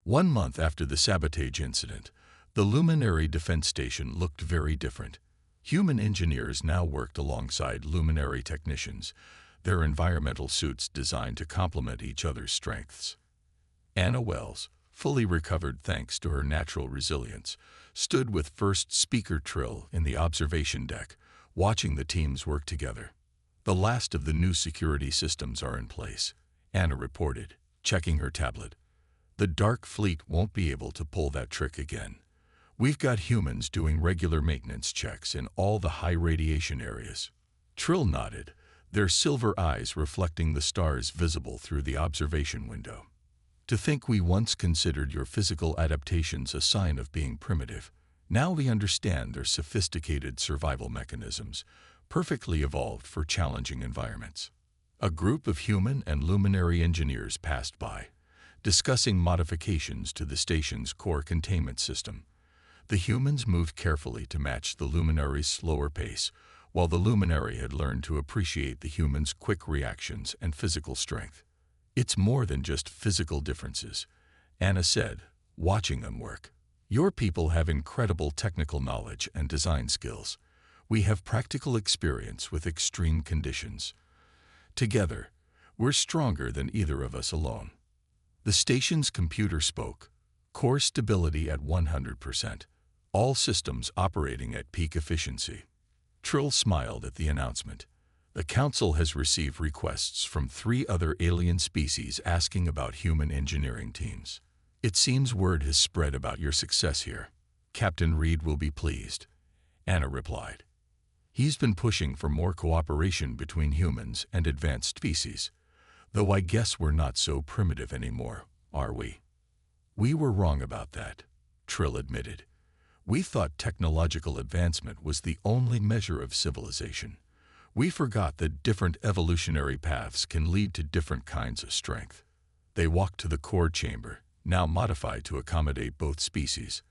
1 month after the sabotage incident, the Luminary Defense Station looked very different. Human engineers now worked alongside Luminary technicians, their environmental suits designed to complement each other's strengths. Anna Wells, fully recovered thanks to her natural resilience, stood with First Speaker Trill in the observation deck, watching the teams work together. The last of the new security systems are in place, Anna reported, checking her tablet. The Dark Fleet won't be able to pull that trick again. We've got humans doing regular maintenance checks in all the high radiation areas. Trill nodded, their silver eyes reflecting the stars visible through the observation window. To think we once considered your physical adaptations a sign of being primitive. Now we understand their sophisticated survival mechanisms, perfectly evolved for challenging environments. A group of human and luminary engineers passed by, discussing modifications to the station's core containment system. The humans moved carefully to match the luminary's slower pace, while the luminary had learned to appreciate the humans' quick reactions and physical strength. It's more than just physical differences, Anna said, watching them work. Your people have incredible technical knowledge and design skills. We have practical experience with extreme conditions. Together, we're stronger than either of us alone. The station's computer spoke, core stability at 100%, all systems operating at peak efficiency. Trill smiled at the announcement. The Council has received requests from 3 other alien species asking about human engineering teams. It seems word has spread about your success here. Captain Reed will be pleased, Anna replied. He's been pushing for more cooperation between humans and advanced species, though I guess we're not so primitive anymore, are we? We were wrong about that, Trill admitted. We thought technological advancement was the only measure of civilization. We forgot that different evolutionary paths can lead to different kinds of strength. They walked to the core chamber, now modified to accommodate both species.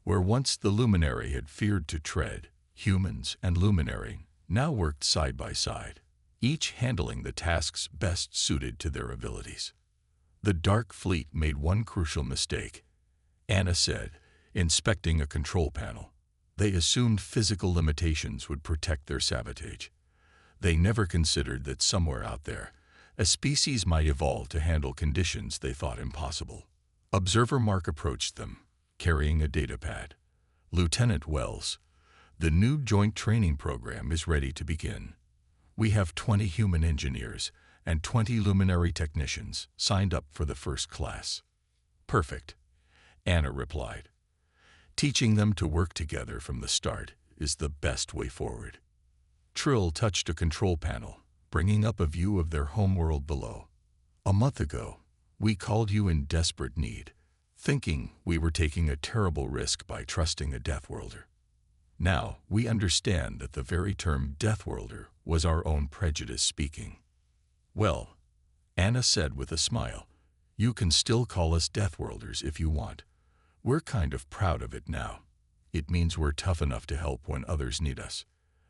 Where once the luminary had feared to tread, humans and luminary now worked side by side, each handling the tasks best suited to their abilities. The Dark Fleet made one crucial mistake, Anna said, inspecting a control panel. They assumed physical limitations would protect their sabotage. They never considered that somewhere out there, a species might evolve to handle conditions they thought impossible. Observer Mark approached them, carrying a datapad. Lieutenant Wells, the new joint training program is ready to begin. We have 20 human engineers and 20 luminary technicians signed up for the first class. Perfect, Anna replied. Teaching them to work together from the start is the best way forward. Trill touched a control panel, bringing up a view of their homeworld below. A month ago, we called you in desperate need, thinking we were taking a terrible risk by trusting a Deathworlder. Now, we understand that the very term Deathworlder was our own prejudice speaking. Well, Anna said with a smile, you can still call us Deathworlders if you want. We're kind of proud of it now. It means we're tough enough to help when others need us.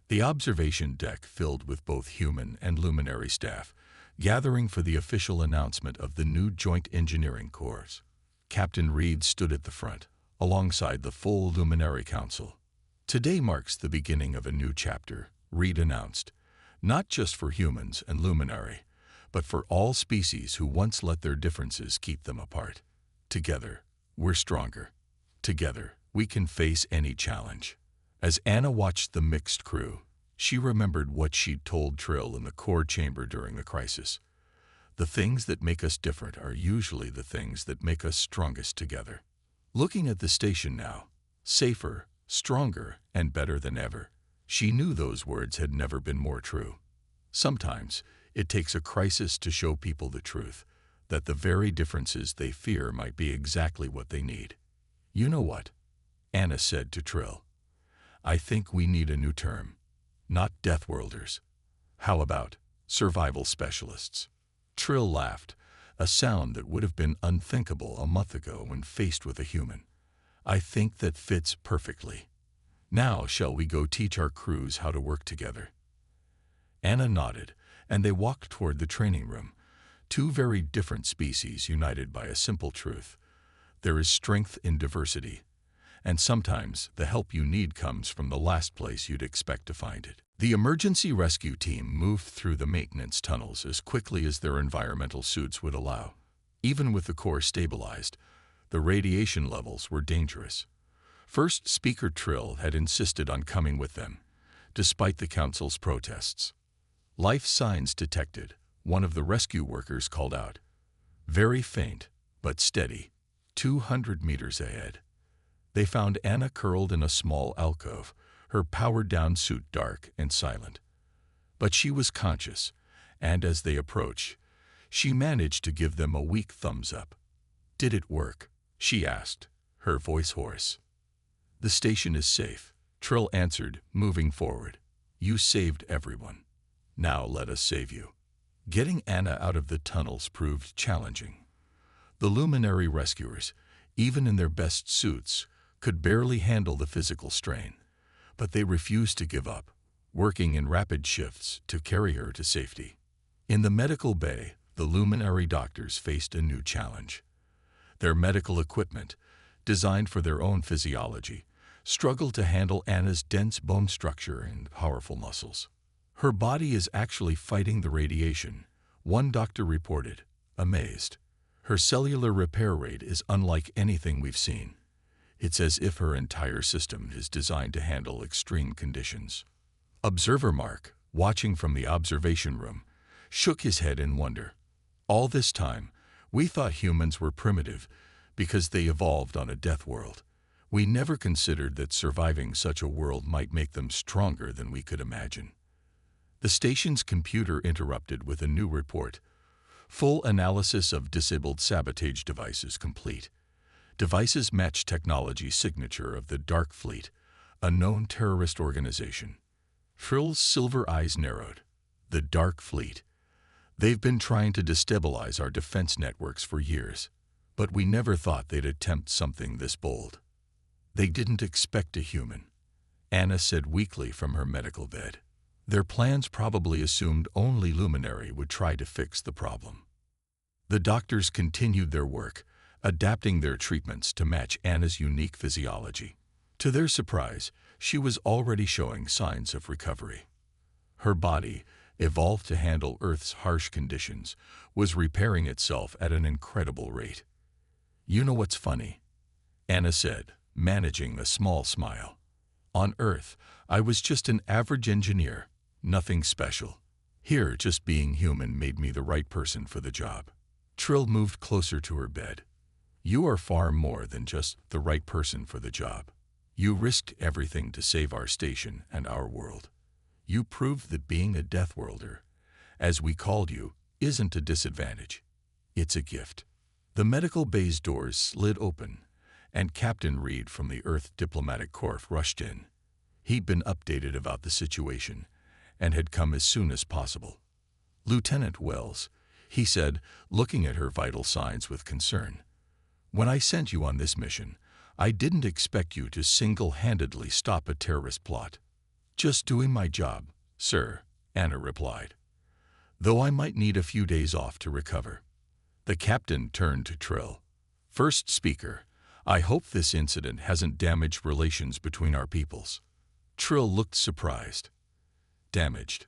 The observation deck filled with both human and luminary staff, gathering for the official announcement of the new Joint Engineering Corps. Captain Reed stood at the front, alongside the full Luminary Council. Today marks the beginning of a new chapter, Reed announced, not just for humans and luminary, but for all species who once let their differences keep them apart. Together, we're stronger. Together, we can face any challenge. As Anna watched the mixed crew, she remembered what she'd told Trill in the core chamber during the crisis. The things that make us different are usually the things that make us strongest together. Looking at the station now, safer, stronger, and better than ever, she knew those words had never been more true. Sometimes, it takes a crisis to show people the truth, that the very differences they fear might be exactly what they need. You know what? Anna said to Trill. I think we need a new term. Not Deathworlders. How about survival specialists? Trill laughed, a sound that would have been unthinkable a month ago when faced with a human. I think that fits perfectly. Now shall we go teach our crews how to work together? Anna nodded, and they walked toward the training room, two very different species united by a simple truth. There is strength in diversity, and sometimes the help you need comes from the last place you'd expect to find it. The emergency rescue team moved through the maintenance tunnels as quickly as their environmental suits would allow. Even with the core stabilized, the radiation levels were dangerous. First Speaker Trill had insisted on coming with them, despite the Council's protests. Life signs detected, one of the rescue workers called out. Very faint, but steady, 200 meters ahead. They found Anna curled in a small alcove, her powered-down suit dark and silent. But she was conscious, and as they approached, she managed to give them a weak thumbs up. "Did it work?" she asked, her voice hoarse. "The station is safe," Trill answered, moving forward. "You saved everyone. Now let us save you." Getting Anna out of the tunnels proved challenging. The luminary rescuers, even in their best suits, could barely handle the physical strain. But they refused to give up, working in rapid shifts to carry her to safety. In the medical bay, the luminary doctors faced a new challenge. Their medical equipment, designed for their own physiology, struggled to handle Anna's dense bone structure and powerful muscles. "Her body is actually fighting the radiation," one doctor reported, amazed. "Her cellular repair rate is unlike anything we've seen. It's as if her entire system is designed to handle extreme conditions." Observer Mark, watching from the observation room, shook his head in wonder. "All this time, we thought humans were primitive because they evolved on a death world. We never considered that surviving such a world might make them stronger than we could imagine." The station's computer interrupted with a new report. Full analysis of disabled sabotage devices complete. Devices match technology signature of the Dark Fleet, a known terrorist organization. Trill's silver eyes narrowed. The Dark Fleet. They've been trying to destabilize our defense networks for years, but we never thought they'd attempt something this bold. "They didn't expect a human," Anna said weakly from her medical bed. "Their plans probably assumed only Luminary would try to fix the problem." The doctors continued their work, adapting their treatments to match Anna's unique physiology. To their surprise, she was already showing signs of recovery. Her body, evolved to handle Earth's harsh conditions, was repairing itself at an incredible rate. "You know what's funny?" Anna said, managing a small smile. "On Earth, I was just an average engineer, nothing special. Here, just being human made me the right person for the job." Trill moved closer to her bed. "You are far more than just the right person for the job. You risked everything to save our station and our world. You proved that being a Deathworlder, as we called you, isn't a disadvantage. It's a gift." The medical bay's doors slid open, and Captain Reed from the Earth Diplomatic Corps rushed in. He'd been updated about the situation and had come as soon as possible. "Lieutenant Wells," he said, looking at her vital signs with concern. "When I sent you on this mission, I didn't expect you to single-handedly stop a terrorist plot." "Just doing my job, sir," Anna replied. "Though I might need a few days off to recover." The captain turned to Trill. "First Speaker, I hope this incident hasn't damaged relations between our peoples." Trill looked surprised. "Damaged?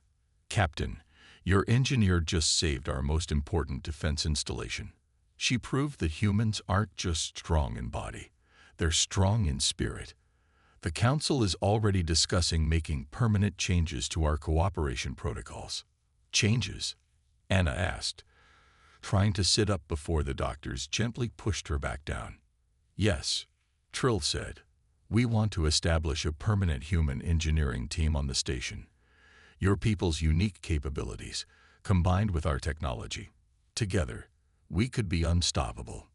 Captain, your engineer just saved our most important defense installation. She proved that humans aren't just strong in body, they're strong in spirit. The Council is already discussing making permanent changes to our cooperation protocols." "Changes?" Anna asked, trying to sit up before the doctors gently pushed her back down. "Yes," Trill said. "We want to establish a permanent human engineering team on the station. Your people's unique capabilities, combined with our technology. Together, we could be unstoppable."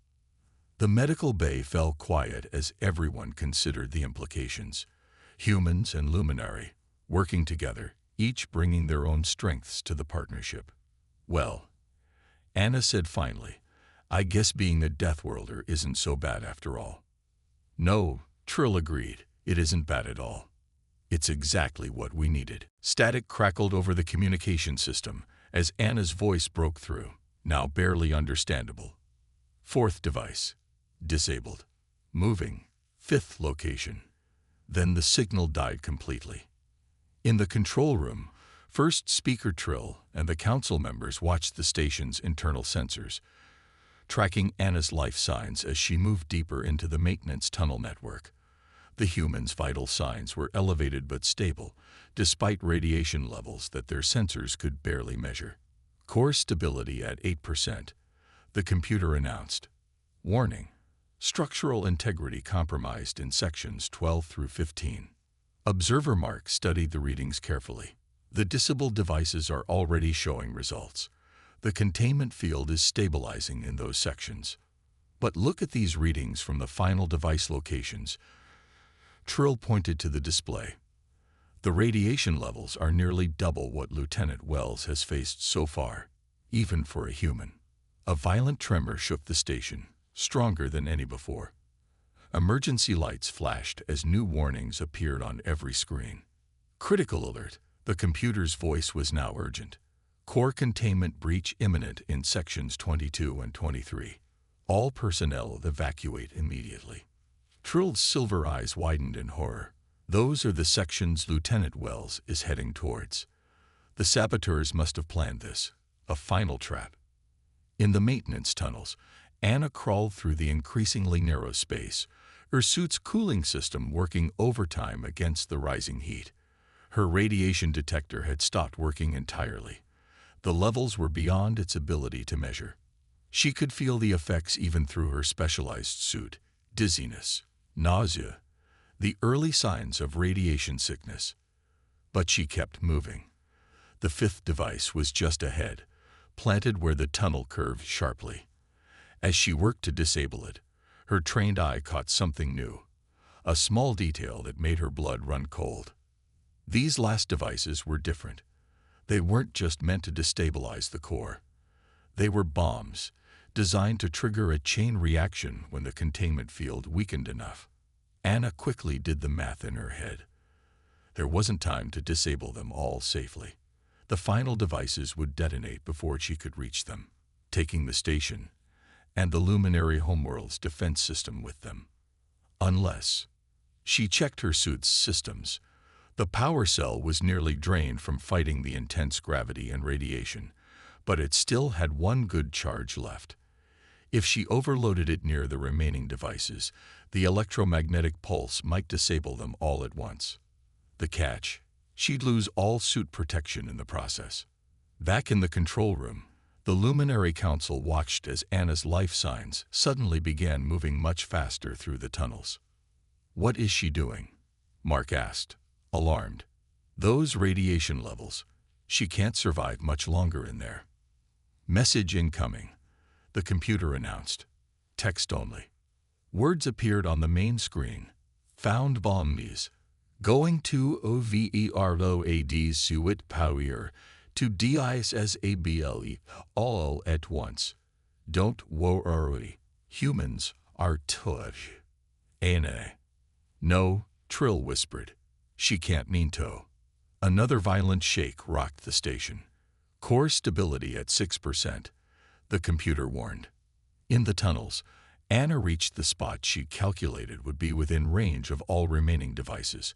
The medical bay fell quiet as everyone considered the implications. Humans and Luminary, working together, each bringing their own strengths to the partnership. "Well," Anna said finally, "I guess being a Deathworlder isn't so bad after all." "No," Trill agreed, "it isn't bad at all. It's exactly what we needed." Static crackled over the communication system as Anna's voice broke through, now barely understandable. "Fourth device. Disabled. Moving. 5th location. Then the signal died completely. In the control room, first Speaker Trill and the council members watched the station's internal sensors, tracking Anna's life signs as she moved deeper into the maintenance tunnel network. The humans' vital signs were elevated but stable, despite radiation levels that their sensors could barely measure. Core stability at 8%, the computer announced. Warning: structural integrity compromised in sections 12 through 15. Observer Mark studied the readings carefully. The disabled devices are already showing results. The containment field is stabilizing in those sections. But look at these readings from the final device locations. Trill pointed to the display. The radiation levels are nearly double what Lieutenant Wells has faced so far, even for a human. A violent tremor shook the station, stronger than any before. Emergency lights flashed as new warnings appeared on every screen. Critical alert. The computer's voice was now urgent. Core containment breach imminent in sections 22 and 23. All personnel evacuate immediately. Trill's silver eyes widened in horror. Those are the sections Lieutenant Wells is heading towards. The saboteurs must have planned this, a final trap. In the maintenance tunnels, Anna crawled through the increasingly narrow space, her suit's cooling system working overtime against the rising heat. Her radiation detector had stopped working entirely. The levels were beyond its ability to measure. She could feel the effects even through her specialized suit: dizziness, nausea, the early signs of radiation sickness. But she kept moving. The 5th device was just ahead, planted where the tunnel curved sharply. As she worked to disable it, her trained eye caught something new, a small detail that made her blood run cold. These last devices were different. They weren't just meant to destabilize the core. They were bombs, designed to trigger a chain reaction when the containment field weakened enough. Anna quickly did the math in her head. There wasn't time to disable them all safely. The final devices would detonate before she could reach them, taking the station and the Luminary Homeworld's defense system with them. Unless she checked her suit's systems. The power cell was nearly drained from fighting the intense gravity and radiation, but it still had one good charge left. If she overloaded it near the remaining devices, the electromagnetic pulse might disable them all at once. The catch: she'd lose all suit protection in the process. Back in the control room, the Luminary Council watched as Anna's life signs suddenly began moving much faster through the tunnels. "What is she doing?" Mark asked, alarmed. "Those radiation levels. She can't survive much longer in there." "Message incoming," the computer announced. Text only. Words appeared on the main screen. "Found bombs. Going to overload suit power to disable all at once. Don't worry. Humans are tough." Anna. "No," Trill whispered. "She can't mean to." Another violent shake rocked the station. Core stability at 6%, the computer warned. In the tunnels, Anna reached the spot she calculated would be within range of all remaining devices.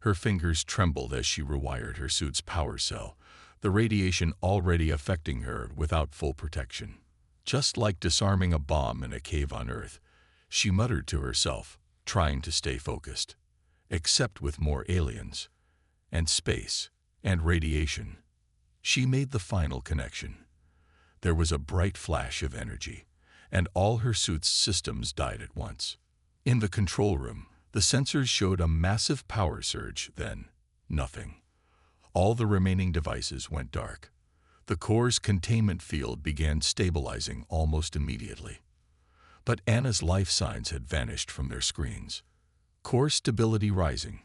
Her fingers trembled as she rewired her suit's power cell, the radiation already affecting her without full protection. Just like disarming a bomb in a cave on Earth, she muttered to herself, trying to stay focused. Except with more aliens, and space, and radiation. She made the final connection. There was a bright flash of energy, and all her suit's systems died at once. In the control room, the sensors showed a massive power surge, then nothing. All the remaining devices went dark. The core's containment field began stabilizing almost immediately. But Anna's life signs had vanished from their screens. "Core stability rising,"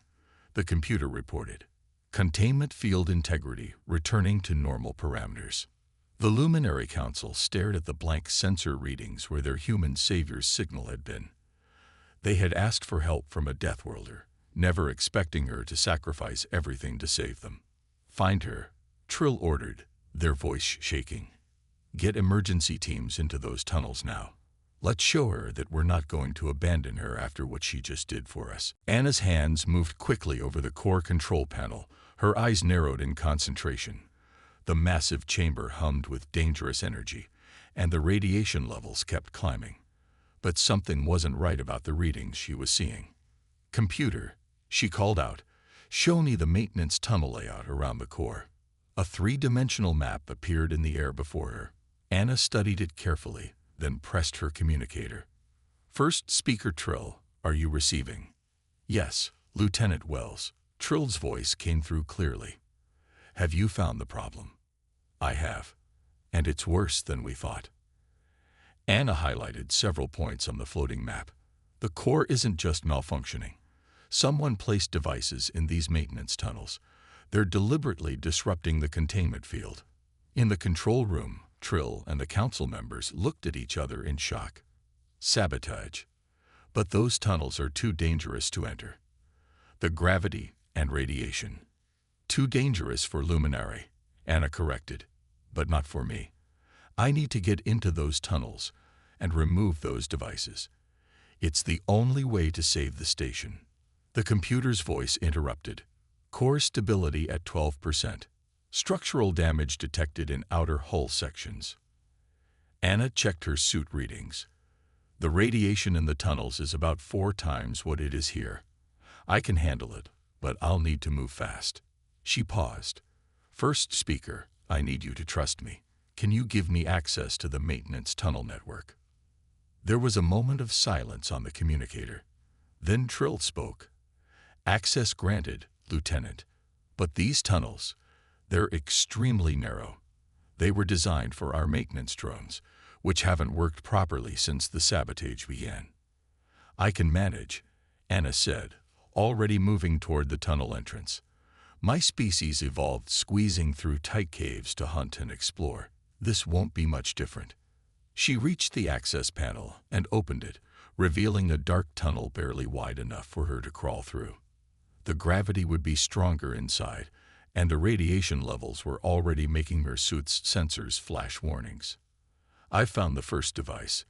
the computer reported. "Containment field integrity returning to normal parameters." The Luminary Council stared at the blank sensor readings where their human savior's signal had been. They had asked for help from a Deathworlder, never expecting her to sacrifice everything to save them. "Find her," Trill ordered, their voice shaking. "Get emergency teams into those tunnels now. Let's show her that we're not going to abandon her after what she just did for us. Anna's hands moved quickly over the core control panel, her eyes narrowed in concentration. The massive chamber hummed with dangerous energy, and the radiation levels kept climbing. But something wasn't right about the readings she was seeing. "Computer," she called out, "show me the maintenance tunnel layout around the core." A three-dimensional map appeared in the air before her. Anna studied it carefully, then pressed her communicator. "First speaker Trill, are you receiving?" "Yes, Lieutenant Wells." Trill's voice came through clearly. "Have you found the problem?" "I have, and it's worse than we thought." Anna highlighted several points on the floating map. The core isn't just malfunctioning. Someone placed devices in these maintenance tunnels. They're deliberately disrupting the containment field. In the control room, Trill and the council members looked at each other in shock. Sabotage. But those tunnels are too dangerous to enter. The gravity and radiation. Too dangerous for Luminary, Anna corrected, but not for me. I need to get into those tunnels and remove those devices. It's the only way to save the station. The computer's voice interrupted. Core stability at 12%. Structural damage detected in outer hull sections. Anna checked her suit readings. The radiation in the tunnels is about 4 times what it is here. I can handle it, but I'll need to move fast. She paused. "First speaker, I need you to trust me. Can you give me access to the maintenance tunnel network?" There was a moment of silence on the communicator. Then Trill spoke. "Access granted, Lieutenant. But these tunnels, they're extremely narrow. They were designed for our maintenance drones, which haven't worked properly since the sabotage began." "I can manage," Anna said, already moving toward the tunnel entrance. "My species evolved squeezing through tight caves to hunt and explore. This won't be much different." She reached the access panel and opened it, revealing a dark tunnel barely wide enough for her to crawl through. The gravity would be stronger inside, and the radiation levels were already making her suit's sensors flash warnings. "I found the first device,"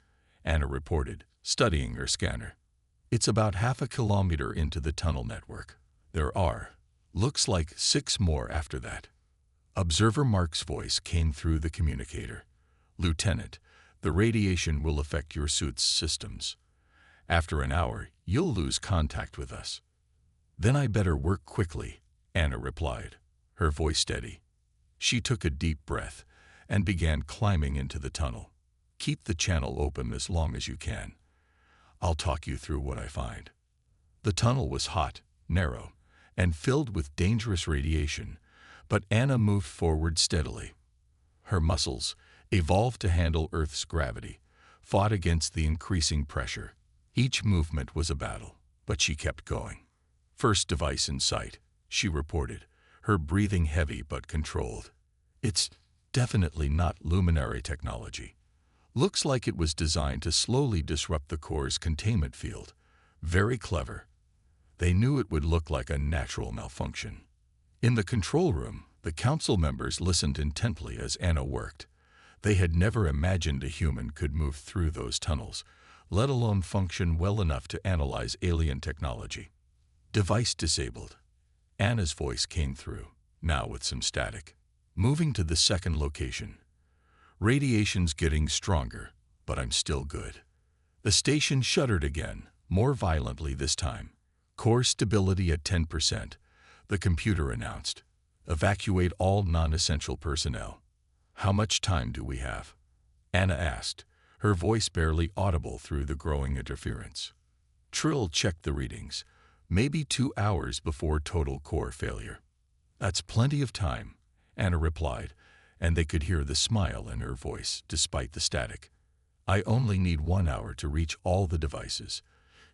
Anna reported, studying her scanner. "It's about half a kilometer into the tunnel network. There are, looks like 6 more after that." Observer Mark's voice came through the communicator. "Lieutenant, the radiation will affect your suit's systems. After an hour, you'll lose contact with us." "Then I better work quickly," Anna replied, her voice steady. She took a deep breath and began climbing into the tunnel. "Keep the channel open as long as you can. I'll talk you through what I find." The tunnel was hot, narrow, and filled with dangerous radiation, but Anna moved forward steadily. Her muscles, evolved to handle Earth's gravity, fought against the increasing pressure. Each movement was a battle, but she kept going. "First device in sight," she reported, her breathing heavy but controlled. "It's definitely not luminary technology. Looks like it was designed to slowly disrupt the core's containment field. Very clever." They knew it would look like a natural malfunction. In the control room, the council members listened intently as Anna worked. They had never imagined a human could move through those tunnels, let alone function well enough to analyze alien technology. "Device disabled." Anna's voice came through, now with some static. "Moving to the second location. Radiation's getting stronger, but I'm still good." The station shuddered again, more violently this time. "Core stability at 10%, the computer announced. Evacuate all non-essential personnel." "How much time do we have?" Anna asked, her voice barely audible through the growing interference. Trill checked the readings. "Maybe 2 hours before total core failure." "That's plenty of time," Anna replied, and they could hear the smile in her voice despite the static. "I only need 1 hour to reach all the devices.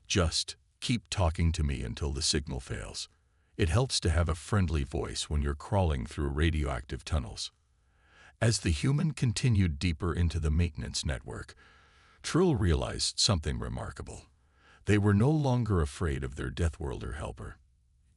Just keep talking to me until the signal fails. It helps to have a friendly voice when you're crawling through radioactive tunnels." As the human continued deeper into the maintenance network, Trill realized something remarkable. They were no longer afraid of their Deathworlder helper.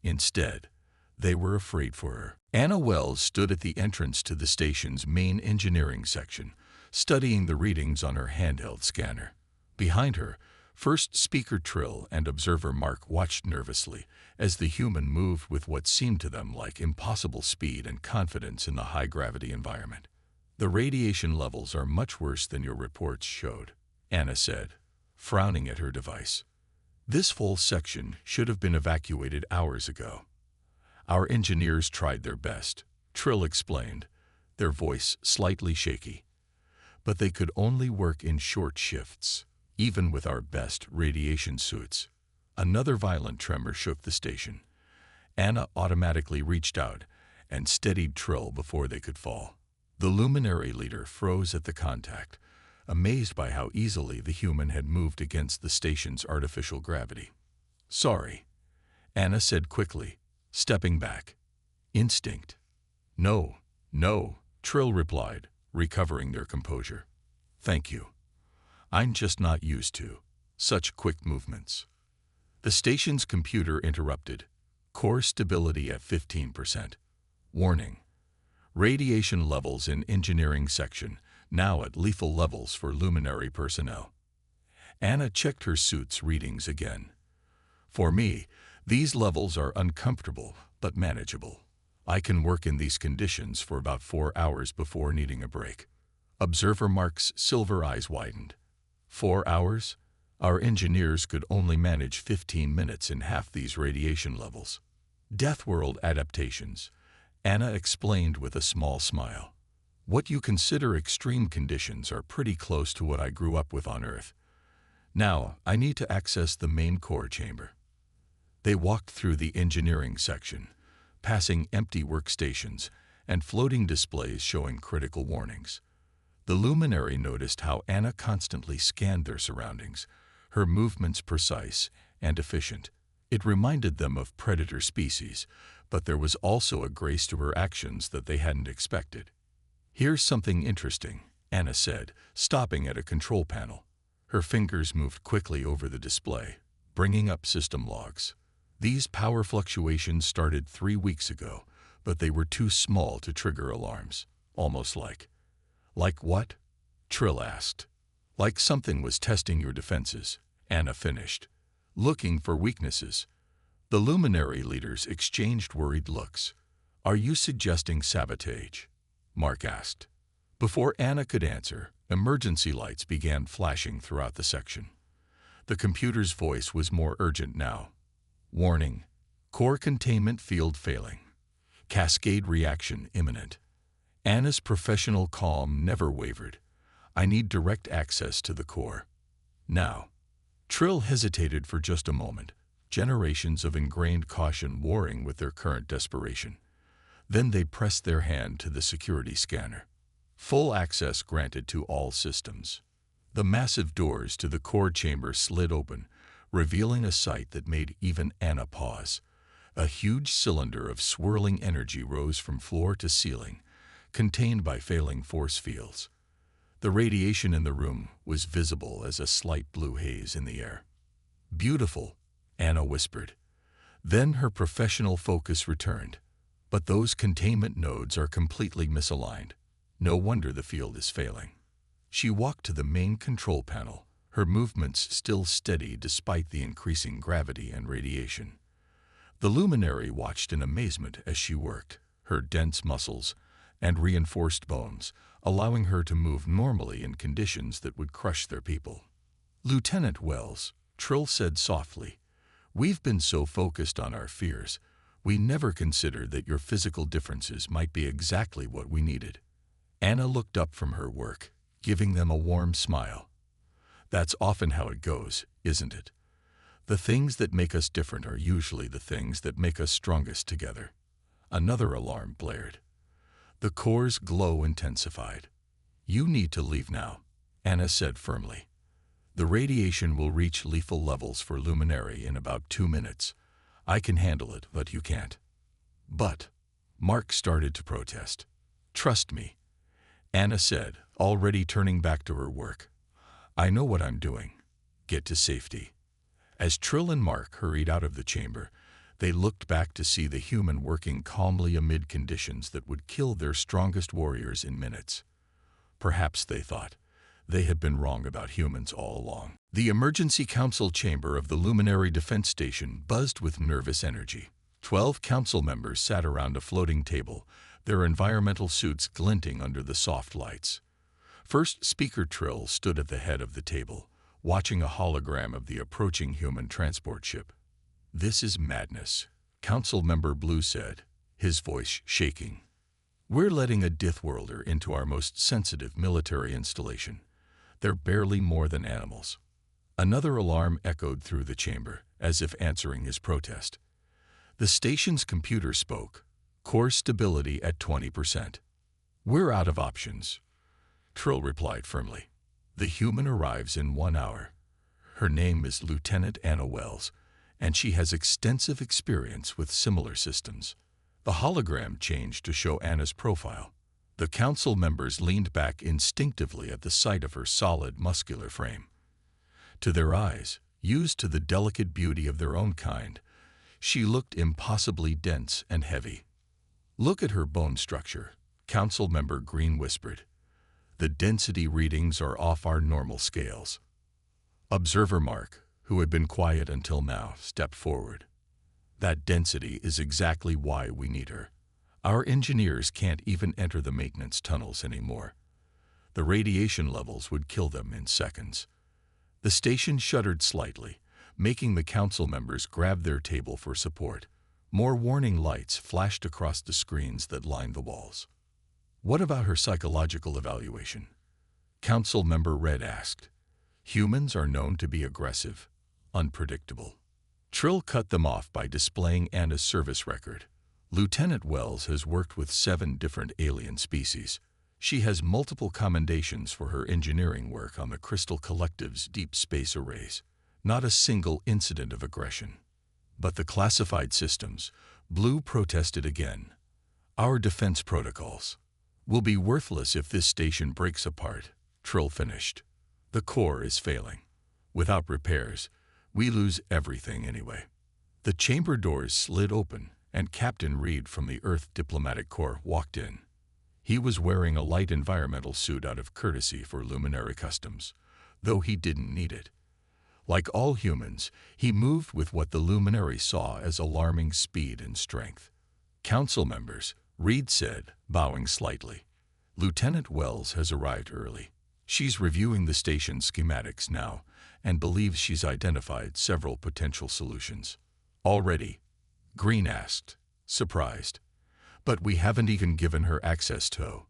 Instead, they were afraid for her. Anna Wells stood at the entrance to the station's main engineering section, studying the readings on her handheld scanner. Behind her, first speaker Trill and observer Mark watched nervously as the human moved with what seemed to them like impossible speed and confidence in the high-gravity environment. "The radiation levels are much worse than your reports showed," Anna said, frowning at her device. "This whole section should have been evacuated hours ago." "Our engineers tried their best," Trill explained, their voice slightly shaky. "But they could only work in short shifts, even with our best radiation suits." Another violent tremor shook the station. Anna automatically reached out and steadied Trill before they could fall. The luminary leader froze at the contact, amazed by how easily the human had moved against the station's artificial gravity. "Sorry," Anna said quickly, stepping back. "Instinct." "No, no," Trill replied, recovering their composure. "Thank you. I'm just not used to such quick movements." The station's computer interrupted. "Core stability at 15%. Warning. Radiation levels in engineering section now at lethal levels for luminary personnel." Anna checked her suit's readings again. "For me, these levels are uncomfortable but manageable. I can work in these conditions for about 4 hours before needing a break." Observer Mark's silver eyes widened. 4 hours? Our engineers could only manage 15 minutes in half these radiation levels. "Deathworld adaptations," Anna explained with a small smile. "What you consider extreme conditions are pretty close to what I grew up with on Earth. Now, I need to access the main core chamber." They walked through the engineering section, passing empty workstations and floating displays showing critical warnings. The luminary noticed how Anna constantly scanned their surroundings, her movements precise and efficient. It reminded them of predator species, but there was also a grace to her actions that they hadn't expected. "Here's something interesting," Anna said, stopping at a control panel. Her fingers moved quickly over the display, bringing up system logs. "These power fluctuations started 3 weeks ago, but they were too small to trigger alarms. Almost like..." "Like what?" Trill asked. "Like something was testing your defenses," Anna finished. "Looking for weaknesses." The luminary leaders exchanged worried looks. "Are you suggesting sabotage?" Mark asked. Before Anna could answer, emergency lights began flashing throughout the section. The computer's voice was more urgent now. "Warning. Core containment field failing. Cascade reaction imminent." Anna's professional calm never wavered. "I need direct access to the core. Now." Trill hesitated for just a moment, generations of ingrained caution warring with their current desperation. Then they pressed their hand to the security scanner. Full access granted to all systems. The massive doors to the core chamber slid open, revealing a sight that made even Anna pause. A huge cylinder of swirling energy rose from floor to ceiling, contained by failing force fields. The radiation in the room was visible as a slight blue haze in the air. "Beautiful," Anna whispered. Then her professional focus returned. "But those containment nodes are completely misaligned. No wonder the field is failing." She walked to the main control panel, her movements still steady despite the increasing gravity and radiation. The luminary watched in amazement as she worked, her dense muscles and reinforced bones allowing her to move normally in conditions that would crush their people. "Lieutenant Wells," Trill said softly, "we've been so focused on our fears, we never considered that your physical differences might be exactly what we needed." Anna looked up from her work, giving them a warm smile. "That's often how it goes, isn't it? The things that make us different are usually the things that make us strongest together." Another alarm blared. The core's glow intensified. "You need to leave now," Anna said firmly. "The radiation will reach lethal levels for luminary in about 2 minutes. I can handle it, but you can't." "But," Mark started to protest. "Trust me," Anna said, already turning back to her work. "I know what I'm doing. Get to safety." As Trill and Mark hurried out of the chamber, they looked back to see the human working calmly amid conditions that would kill their strongest warriors in minutes. Perhaps, they thought, They had been wrong about humans all along. The emergency council chamber of the Luminary Defense Station buzzed with nervous energy. 12 council members sat around a floating table, their environmental suits glinting under the soft lights. First Speaker Trill stood at the head of the table, watching a hologram of the approaching human transport ship. "This is madness," Council Member Blue said, his voice shaking. "We're letting a Deathworlder into our most sensitive military installation. They're barely more than animals." Another alarm echoed through the chamber, as if answering his protest. The station's computer spoke, "Core stability at 20%. "We're out of options," Trill replied firmly. "The human arrives in 1 hour. Her name is Lieutenant Anna Wells, and she has extensive experience with similar systems." The hologram changed to show Anna's profile. The council members leaned back instinctively at the sight of her solid, muscular frame. To their eyes, used to the delicate beauty of their own kind, she looked impossibly dense and heavy. "Look at her bone structure," Council Member Green whispered. "The density readings are off our normal scales." Observer Mark, who had been quiet until now, stepped forward. "That density is exactly why we need her. Our engineers can't even enter the maintenance tunnels anymore. The radiation levels would kill them in seconds." The station shuddered slightly, making the council members grab their table for support. More warning lights flashed across the screens that lined the walls. "What about her psychological evaluation?" Council Member Red asked. "Humans are known to be aggressive, unpredictable." Trill cut them off by displaying Anna's service record. "Lieutenant Wells has worked with 7 different alien species. She has multiple commendations for her engineering work on the Crystal Collective's deep space arrays. Not a single incident of aggression." "But the classified systems," Blue protested again. "Our defense protocols will be worthless if this station breaks apart," Trill finished. "The core is failing. Without repairs, we lose everything anyway." The chamber doors slid open, and Captain Reed from the Earth Diplomatic Corps walked in. He was wearing a light environmental suit out of courtesy for Luminary customs, though he didn't need it. Like all humans, he moved with what the Luminary saw as alarming speed and strength. "Council members," Reed said, bowing slightly. "Lieutenant Wells has arrived early. She's reviewing the station's schematics now and believes she's identified several potential solutions." "Already?" Green asked, surprised. "But we haven't even given her access to."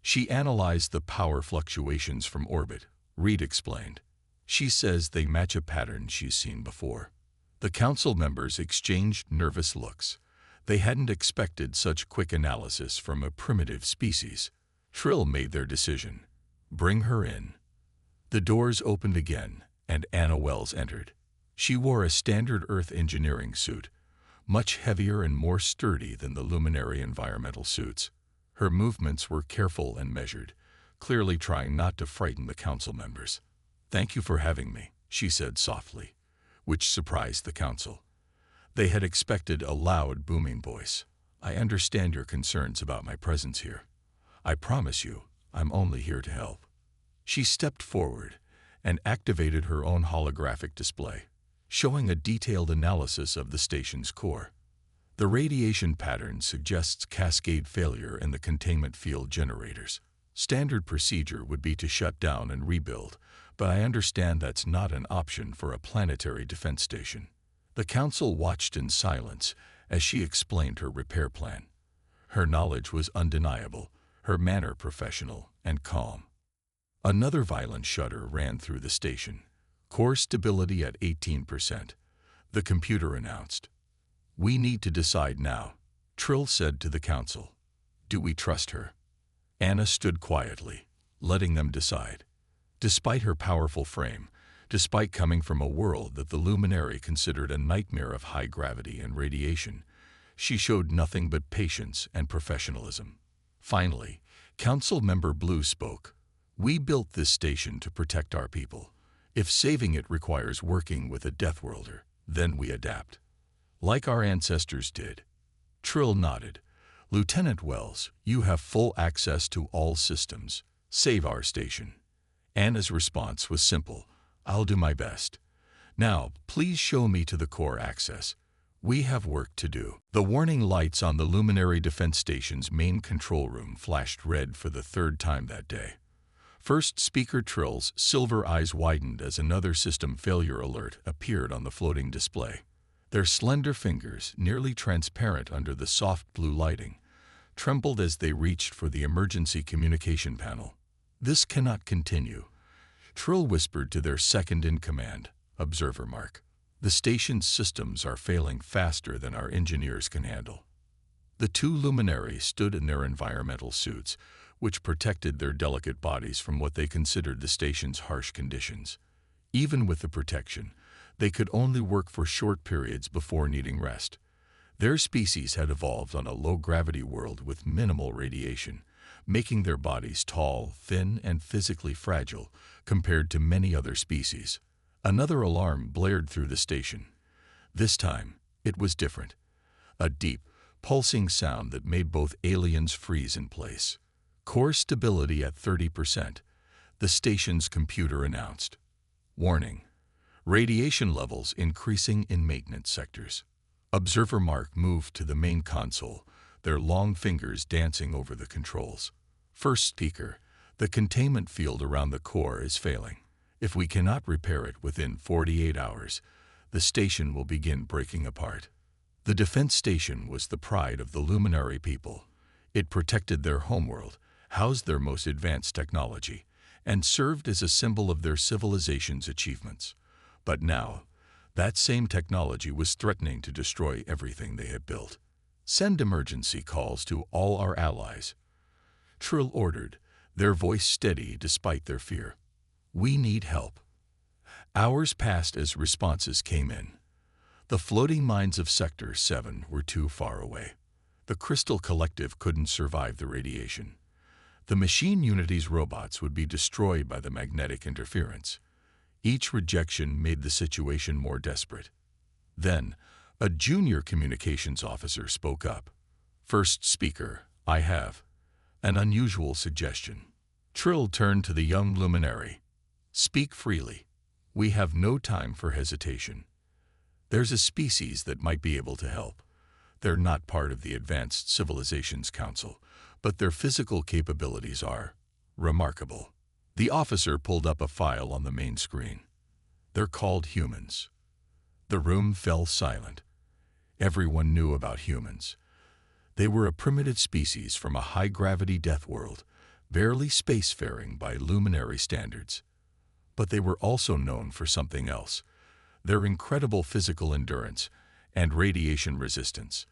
"She analyzed the power fluctuations from orbit," Reed explained. "She says they match a pattern she's seen before." The council members exchanged nervous looks. They hadn't expected such quick analysis from a primitive species. Trill made their decision. "Bring her in." The doors opened again, and Anna Wells entered. She wore a standard Earth engineering suit, much heavier and more sturdy than the Luminary environmental suits. Her movements were careful and measured, clearly trying not to frighten the council members. "Thank you for having me," she said softly, which surprised the council. They had expected a loud, booming voice. "I understand your concerns about my presence here. I promise you, I'm only here to help." She stepped forward and activated her own holographic display, showing a detailed analysis of the station's core. The radiation pattern suggests cascade failure in the containment field generators. Standard procedure would be to shut down and rebuild, but I understand that's not an option for a planetary defense station. The council watched in silence as she explained her repair plan. Her knowledge was undeniable, her manner professional and calm. Another violent shudder ran through the station. "Core stability at 18%, the computer announced. "We need to decide now," Trill said to the council. "Do we trust her?" Anna stood quietly, letting them decide. Despite her powerful frame, despite coming from a world that the Luminary considered a nightmare of high gravity and radiation, she showed nothing but patience and professionalism. Finally, Council Member Blue spoke. "We built this station to protect our people. If saving it requires working with a Deathworlder, then we adapt. Like our ancestors did." Trill nodded. "Lieutenant Wells, you have full access to all systems. Save our station. Anna's response was simple. I'll do my best. Now, please show me to the core access. We have work to do. The warning lights on the Luminary Defense Station's main control room flashed red for the third time that day. First Speaker Trill's silver eyes widened as another system failure alert appeared on the floating display. Their slender fingers, nearly transparent under the soft blue lighting, trembled as they reached for the emergency communication panel. This cannot continue, Trill whispered to their second-in-command, Observer Mark. The station's systems are failing faster than our engineers can handle. The two luminaries stood in their environmental suits, which protected their delicate bodies from what they considered the station's harsh conditions. Even with the protection, they could only work for short periods before needing rest. Their species had evolved on a low-gravity world with minimal radiation, making their bodies tall, thin, and physically fragile compared to many other species. Another alarm blared through the station. This time, it was different. A deep, pulsing sound that made both aliens freeze in place. Core stability at 30%, the station's computer announced. Warning: radiation levels increasing in maintenance sectors. Observer Mark moved to the main console, their long fingers dancing over the controls. First Speaker, the containment field around the core is failing. If we cannot repair it within 48 hours, the station will begin breaking apart. The defense station was the pride of the Luminary people. It protected their homeworld, housed their most advanced technology, and served as a symbol of their civilization's achievements. But now, that same technology was threatening to destroy everything they had built. Send emergency calls to all our allies, Trill ordered, their voice steady despite their fear. We need help. Hours passed as responses came in. The floating mines of Sector 7 were too far away. The Crystal Collective couldn't survive the radiation. The Machine Unity's robots would be destroyed by the magnetic interference. Each rejection made the situation more desperate. Then, a junior communications officer spoke up. First Speaker, I have an unusual suggestion. Trill turned to the young luminary. Speak freely. We have no time for hesitation. There's a species that might be able to help. They're not part of the Advanced Civilizations Council, but their physical capabilities are remarkable. The officer pulled up a file on the main screen. They're called humans. The room fell silent. Everyone knew about humans. They were a primitive species from a high-gravity death world, barely spacefaring by luminary standards. But they were also known for something else: their incredible physical endurance and radiation resistance.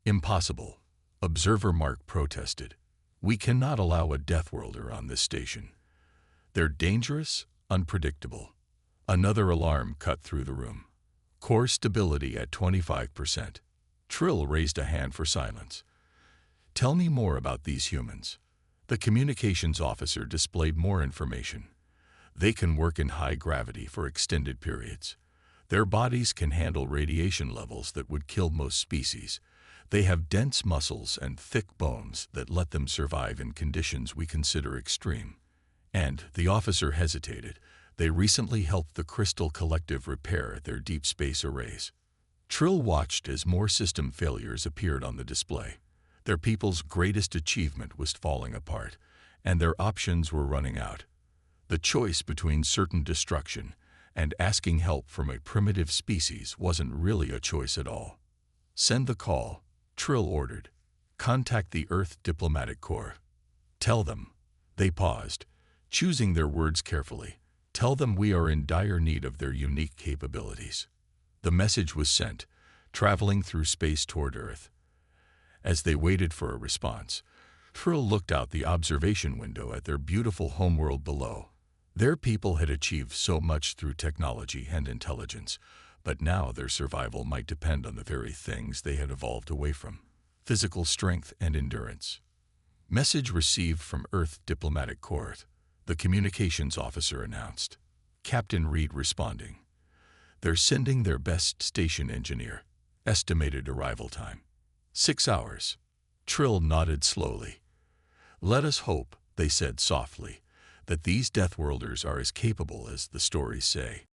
Impossible, Observer Mark protested. We cannot allow a Deathworlder on this station. They're dangerous, unpredictable. Another alarm cut through the room. Core stability at 25%. Trill raised a hand for silence. Tell me more about these humans. The communications officer displayed more information. They can work in high gravity for extended periods. Their bodies can handle radiation levels that would kill most species. They have dense muscles and thick bones that let them survive in conditions we consider extreme. And, the officer hesitated, they recently helped the Crystal Collective repair their deep space arrays. Trill watched as more system failures appeared on the display. Their people's greatest achievement was falling apart, and their options were running out. The choice between certain destruction and asking help from a primitive species wasn't really a choice at all. Send the call, Trill ordered. Contact the Earth Diplomatic Corps. Tell them. They paused, choosing their words carefully. Tell them we are in dire need of their unique capabilities. The message was sent, traveling through space toward Earth. As they waited for a response, Trill looked out the observation window at their beautiful homeworld below. Their people had achieved so much through technology and intelligence, but now their survival might depend on the very things they had evolved away from: physical strength and endurance. Message received from Earth Diplomatic Corps, the communications officer announced. Captain Reed responding. They're sending their best station engineer. Estimated arrival time: 6 hours. Trill nodded slowly. Let us hope, they said softly, that these Deathworlders are as capable as the stories say.